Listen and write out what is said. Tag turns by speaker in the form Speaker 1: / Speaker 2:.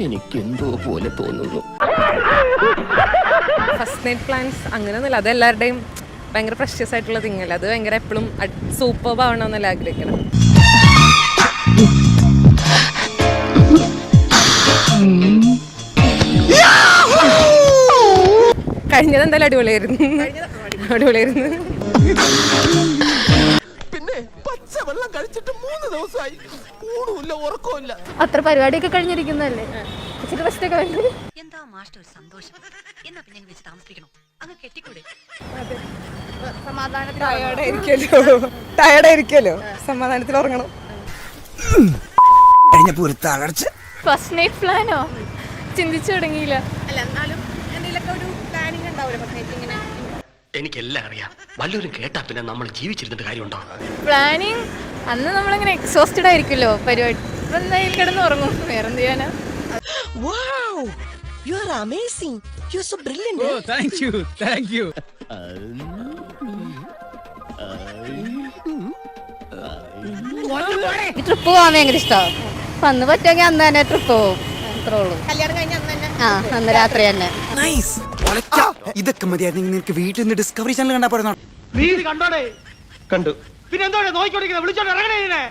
Speaker 1: എനിക്കെന്തോ പോലെ തോന്നുന്നു.
Speaker 2: ഫസ്റ്റ് നൈറ്റ് പ്ലാൻസ് അങ്ങനെയൊന്നുമില്ല, അത് എല്ലാവരുടെയും ഭയങ്കര പ്രഷ്യസ് ആയിട്ടുള്ള തിങ്ങല്ല. അത് ഭയങ്കര എപ്പോഴും സൂപ്പർബ് ആവണമെന്നല്ല ആഗ്രഹിക്കണം. കഴിഞ്ഞത് എന്തായാലും അടിപൊളിയായിരുന്നു.
Speaker 1: പിന്നെ പച്ചവെള്ളം കഴിച്ചിട്ട് 3 ദിവസമായി, ഊണുമില്ല ഉറക്കമില്ല.
Speaker 3: അത്ര പരിപാടിയൊക്കെ കഴിഞ്ഞിരിക്കുന്നതല്ലേ, ഇച്ചിരി റെസ്റ്റ് ഒക്കെ വേണ്ടത്.
Speaker 4: എന്താ മാഷ്ട ഒരു സന്തോഷം. എന്നാ പിന്നെ വെച്ച് താമസിപ്പിക്കണോ, അങ്ങ് കെട്ടിക്കൂടെ?
Speaker 2: ടയർഡായിരിക്കുമല്ലോ, സമാധാനത്തിൽ ഉറങ്ങണം.
Speaker 3: ഫസ്റ്റ് നൈറ്റ് പ്ലാനോ ചിന്തിച്ചു തുടങ്ങിയില്ല.
Speaker 1: എനിക്കെല്ലാം അറിയാം. വല്ലവരും കേട്ടാ പിന്നെ നമ്മൾ ജീവിച്ചിരുന്നിട്ട് കാര്യമുണ്ടോ?
Speaker 3: പ്ലാനിങ് അന്ന് നമ്മളിങ്ങനെ എക്സോസ്റ്റഡ് ആയിരിക്കുമല്ലോ പരിപാടി. ഇപ്പൊ എന്തായാലും കിടന്ന് ഉറങ്ങും, വേറെന്ത് ചെയ്യാനാ.
Speaker 5: Wow! You are amazing. You're so brilliant.
Speaker 6: Oh, thank you.
Speaker 3: Trip പോകാൻ ഭയങ്കര ഇഷ്ടമാണ്. അപ്പൊ അന്ന് പറ്റുമെങ്കിൽ അന്ന് തന്നെ ട്രിപ്പ് പോകും, അത്രേ ഉള്ളൂ.
Speaker 2: കല്യാണം കഴിഞ്ഞ അന്ന് തന്നെ
Speaker 3: അന്ന് രാത്രി തന്നെ.
Speaker 7: നൈസ്. ഇതൊക്കെ മതിയായിരുന്നു നിനക്ക് വീട്ടിൽ നിന്ന് ഡിസ്കവറി ചാനൽ കണ്ടാ പോരുന്നോ?
Speaker 6: നീ ഇത് കണ്ടോടെ?
Speaker 1: കണ്ടു.
Speaker 6: പിന്നെ എന്തോടെ നോക്കിക്കൊണ്ടിരിക്കുന്നത്? വിളിച്ചോണ്ട് ഇറങ്ങണേ.